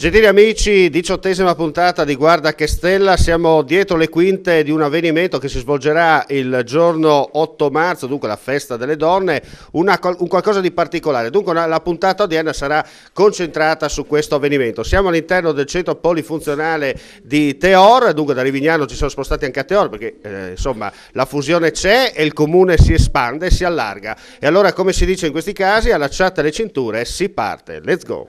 Gentili amici, 18ª puntata di Guarda che Stella, siamo dietro le quinte di un avvenimento che si svolgerà il giorno 8 marzo, dunque la festa delle donne, un qualcosa di particolare. Dunque la puntata odierna sarà concentrata su questo avvenimento. Siamo all'interno del centro polifunzionale di Teor, dunque da Rivignano ci siamo spostati anche a Teor perché insomma la fusione c'è e il comune si espande e si allarga. E allora, come si dice in questi casi, allacciate le cinture e si parte. Let's go!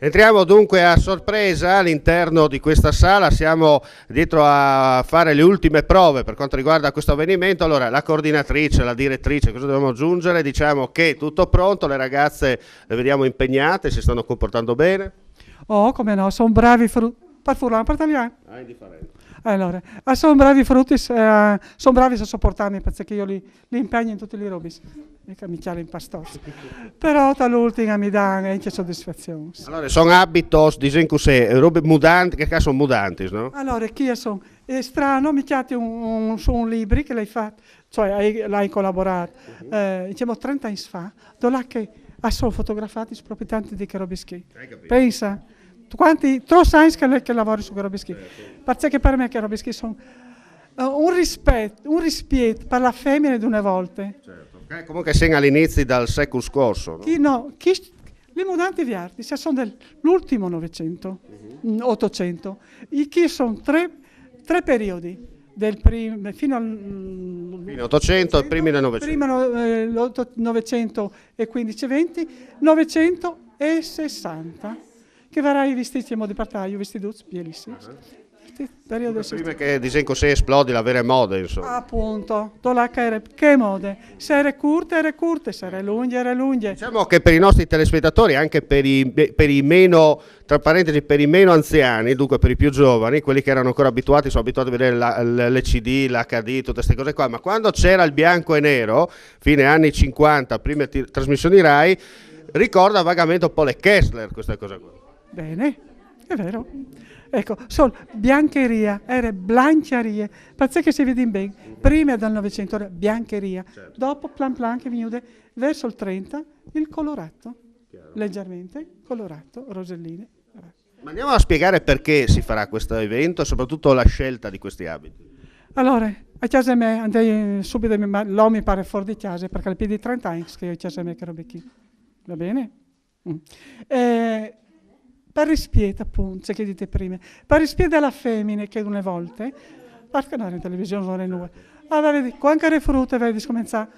Entriamo dunque a sorpresa all'interno di questa sala, siamo dietro a fare le ultime prove per quanto riguarda questo avvenimento. Allora, la coordinatrice, la direttrice, cosa dobbiamo aggiungere? Diciamo che tutto pronto, le ragazze le vediamo impegnate, si stanno comportando bene? Oh, come no, sono bravi per furlare, per italiano. Ah, indifferente. Allora, sono bravi frutti, sono bravi a sopportarmi perché io li impegno in tutti i robi, mica mi chiamo in pastoso. Però dall'ultima mi dà anche soddisfazione. Allora, sono habitos, dicono così, robe mudanti, che sono mudanti, no? Allora, chi sono? È strano, mi chiami su un libro che l'hai fatto, cioè l'hai collaborato, diciamo 30 anni fa, dove che ha solo fotografato i proprietari di Cherubischi. Pensa. Quanti troppi anni che lavori su Cherubischi, perché per me Cherubischi sono un rispetto per la femmina di una volta. Certo. Comunque siamo all'inizio del secolo scorso. No? Le mutanti di arti sono dell'ultimo Novecento, 800, che sono tre periodi. Fino al 800 e primi del 900. Prima 900 e 15-20, 960. Che verrai vestiti in modo partaglio, vestiti bellissimi. Prima che dicono così esplodi la vera moda, insomma. Appunto, che mode. Se era curte, se era lunghe. Diciamo che per i nostri telespettatori, anche per i meno, tra parentesi, per i meno anziani, dunque per i più giovani, quelli che erano ancora abituati, sono abituati a vedere l'LCD, l'HD, tutte queste cose qua, ma quando c'era il bianco e nero, fine anni 50, prime trasmissioni Rai, ricorda vagamente un po' le Kessler, questa cosa qua. Bene, è vero. Ecco, solo biancheria, era blanciarie, perché si vede bene, prima del 900 era biancheria, certo. Dopo plan plan che viene verso il 30 il colorato, chiaro. Leggermente colorato, roselline. Ma andiamo a spiegare perché si farà questo evento e soprattutto la scelta di questi abiti. Allora, a casa me, andai subito, l'uomo mi pare fuori di casa, perché al piedi di 30 anni che io a casa me che ero qui, va bene? Per rispetto, appunto, che dite prima, per rispetto alla femmina che una volta, perché non era in televisione, non era nuova, vedi, quando era frutta, vedi, cominciare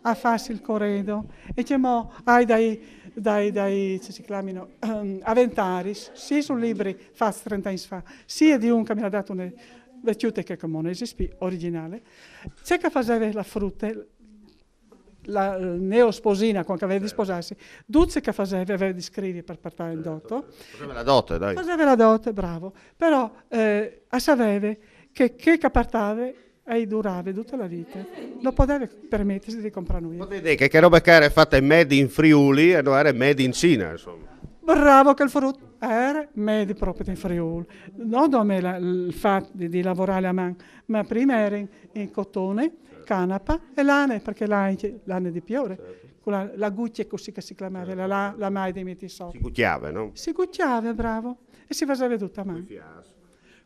a farsi il corredo, e diciamo, hai dai si chiamano, avventari, sia su libri fatti 30 anni fa, sia di un che mi ha dato una vecchiute che come non esiste, originale, c'è che faceva la frutta, la neosposina quando aveva di sposarsi, Duzze che aveva di scrivere per portare in dote. Faceva la dote, dai. Faceva la dote, bravo. Però sapeva che portava e durava tutta la vita. Non poteva permettersi di comprare nulla. Potete dire che roba che era fatta made in Friuli e non era made in Cina, insomma. Bravo che il frutto era made proprio in Friuli. Non come il fatto di lavorare a mano, ma prima era in cotone, canapa e lane, perché lane di piore, certo. La guccia così che si chiamava, certo. la mai dei metti sopra. Si cucchiava, no? Si cucchiava, bravo, e si faceva tutta a mano.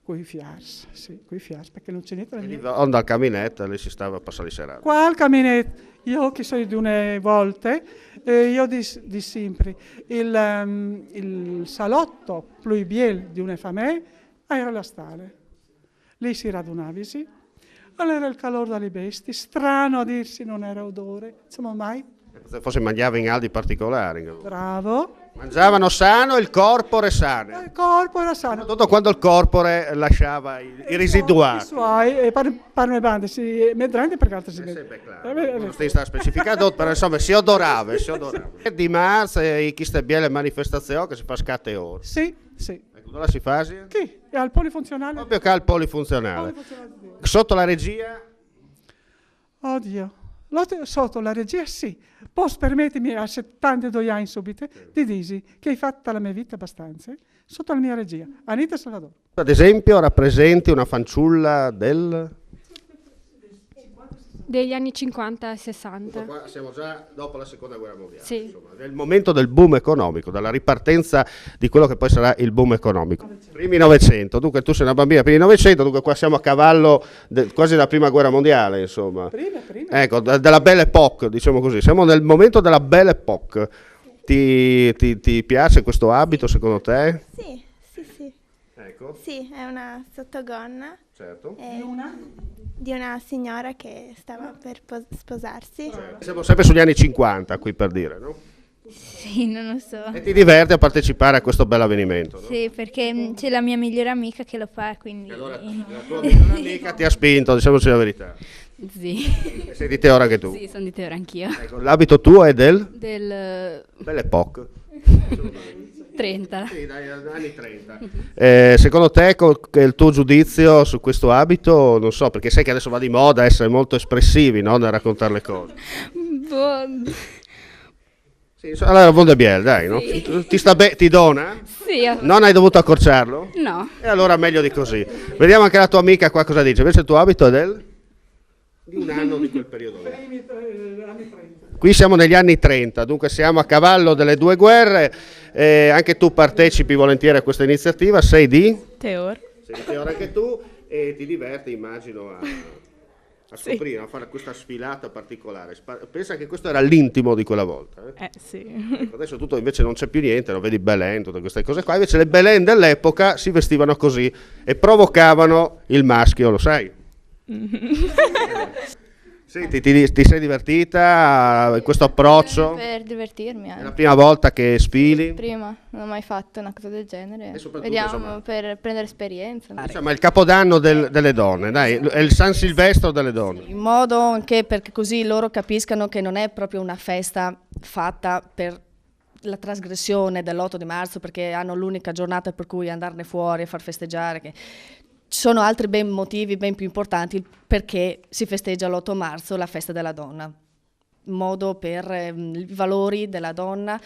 Coi fiars, sì, coi fiars, perché non c'è niente da dire. Onda al caminetto, lì si stava a passare le serate. Qua al caminetto, io che sono di una volta, io di sempre, il salotto più bello di una famiglia era la stale. Lì si radunavisi. Allora il calore dalle bestie, strano a dirsi non era odore, insomma mai. Forse mangiava in aldi particolari. Bravo. Mangiavano sano e il corpore sano. Il corpo era sano. Soprattutto quando il corpore lasciava i residuati. I suoi, e parme bande, si medrandi perché altri si vede. Non si sta specificando, però insomma si odorava. Di marzo, chi sta bene le manifestazioni che si fa scatte ore. Sì, sì. Dove si fa? Chi? È al polifunzionale? Proprio che al polifunzionale. Sotto la regia? Oddio. Sotto la regia sì. Posso permettermi a 72 anni subito di dire che hai fatto la mia vita abbastanza sotto la mia regia. Anita Salvador. Ad esempio rappresenti una fanciulla del... Degli anni 50 e 60. Qua siamo già dopo la seconda guerra mondiale, Sì. insomma, nel momento del boom economico, dalla ripartenza di quello che poi sarà il boom economico. Primi 900, dunque tu sei una bambina primi 900, dunque qua siamo a cavallo quasi della prima guerra mondiale, insomma. Prima. Ecco, della Belle Époque, diciamo così, siamo nel momento della Belle Époque. Ti piace questo abito secondo te? Sì. Ecco, Sì, è una sottogonna certo. di una signora che stava per sposarsi. Siamo sempre sugli anni 50 qui per dire, no? Sì, non lo so. E ti diverti a partecipare a questo bel avvenimento, no? Sì, perché c'è la mia migliore amica che lo fa, quindi... E allora la tua migliore amica ti ha spinto, diciamoci la verità. Sì. E sei di te ora anche tu. Sì, sono di Teora anch'io. Ecco, l'abito tuo è del Del Belle Époque. 30. Sì, dai, anni 30. Secondo te che è il tuo giudizio su questo abito? Non so, perché sai che adesso va di moda essere molto espressivi, no? Nel raccontare le cose. Boh. Sì, allora Vondebiel, dai, no? Ti dona? Sì, Non hai dovuto accorciarlo? no. E allora meglio di così. Vediamo anche la tua amica qua cosa dice. Invece il tuo abito è di un anno di quel periodo lì. Anni 30. Qui siamo negli anni 30, dunque siamo a cavallo delle due guerre. Anche tu partecipi volentieri a questa iniziativa. Sei di Teor. Teora anche tu e ti diverti, immagino, a scoprire, a fare questa sfilata particolare. Pensa che questo era l'intimo di quella volta. Sì. Ecco, adesso tutto invece non c'è più niente, lo vedi Belen, tutte queste cose qua. Invece le Belen dell'epoca si vestivano così e provocavano il maschio, lo sai? Senti, ti sei divertita in questo approccio? Per divertirmi È la anche. prima volta che sfili? Prima non ho mai fatto una cosa del genere. E soprattutto, Vediamo insomma, per prendere esperienza. Insomma, il capodanno delle donne, dai, è il San Silvestro delle donne. In modo anche perché così loro capiscano che non è proprio una festa fatta per la trasgressione dell'8 di marzo, perché hanno l'unica giornata per cui andarne fuori e far festeggiare. Ci sono altri motivi ben più importanti perché si festeggia l'8 marzo la festa della donna. Modo per i valori della donna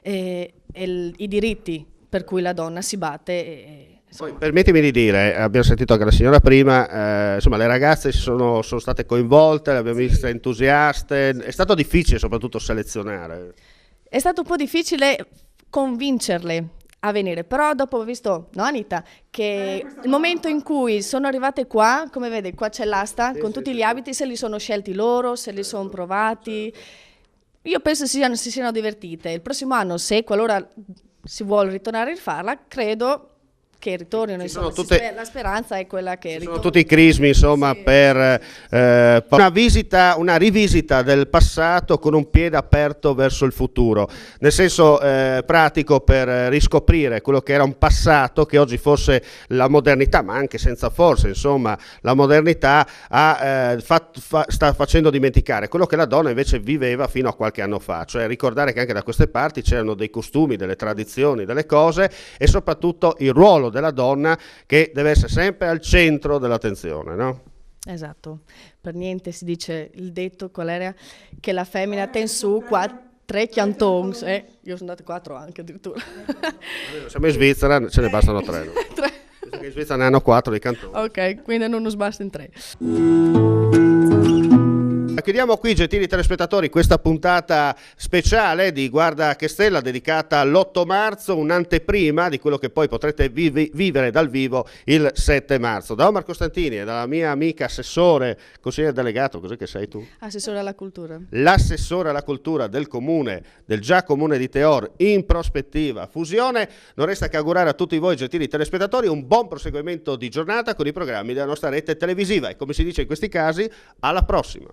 e i diritti per cui la donna si batte. Poi, permettimi di dire, abbiamo sentito anche la signora prima, insomma le ragazze sono state coinvolte, le abbiamo viste entusiaste, è stato difficile soprattutto selezionare. È stato un po' difficile convincerle a venire, però dopo ho visto, no Anita, che il momento in cui sono arrivate qua, come vede, qua c'è l'asta con tutti gli abiti, se li sono scelti loro, se li sono provati, io penso si siano divertite. Il prossimo anno, se qualora si vuole ritornare a rifarla, credo che ritornino, insomma, la speranza è quella che Sono ritorni. tutti i crismi, insomma, per una rivisita del passato con un piede aperto verso il futuro, nel senso pratico, per riscoprire quello che era un passato che oggi forse la modernità, ma anche senza forse, insomma, la modernità sta facendo dimenticare quello che la donna invece viveva fino a qualche anno fa, cioè ricordare che anche da queste parti c'erano dei costumi, delle tradizioni, delle cose e soprattutto il ruolo della donna che deve essere sempre al centro dell'attenzione, no? Esatto, per niente si dice il detto qual era, che la femmina ten su tre cantons, io sono andata 4 anche addirittura. Siamo in Svizzera, ce ne bastano 3. No? Tre. Visto che in Svizzera ne hanno 4 di cantoni. Ok, quindi non nos basta in 3. Chiudiamo qui, gentili telespettatori, questa puntata speciale di Guarda che Stella dedicata all'8 marzo, un'anteprima di quello che poi potrete vivere dal vivo il 7 marzo. Da Omar Costantini e dalla mia amica assessore, consigliere delegato, cos'è che sei tu? Assessore alla cultura. L'assessore alla cultura del comune, del già comune di Teor, in prospettiva fusione. Non resta che augurare a tutti voi, gentili telespettatori, un buon proseguimento di giornata con i programmi della nostra rete televisiva e, come si dice in questi casi, alla prossima.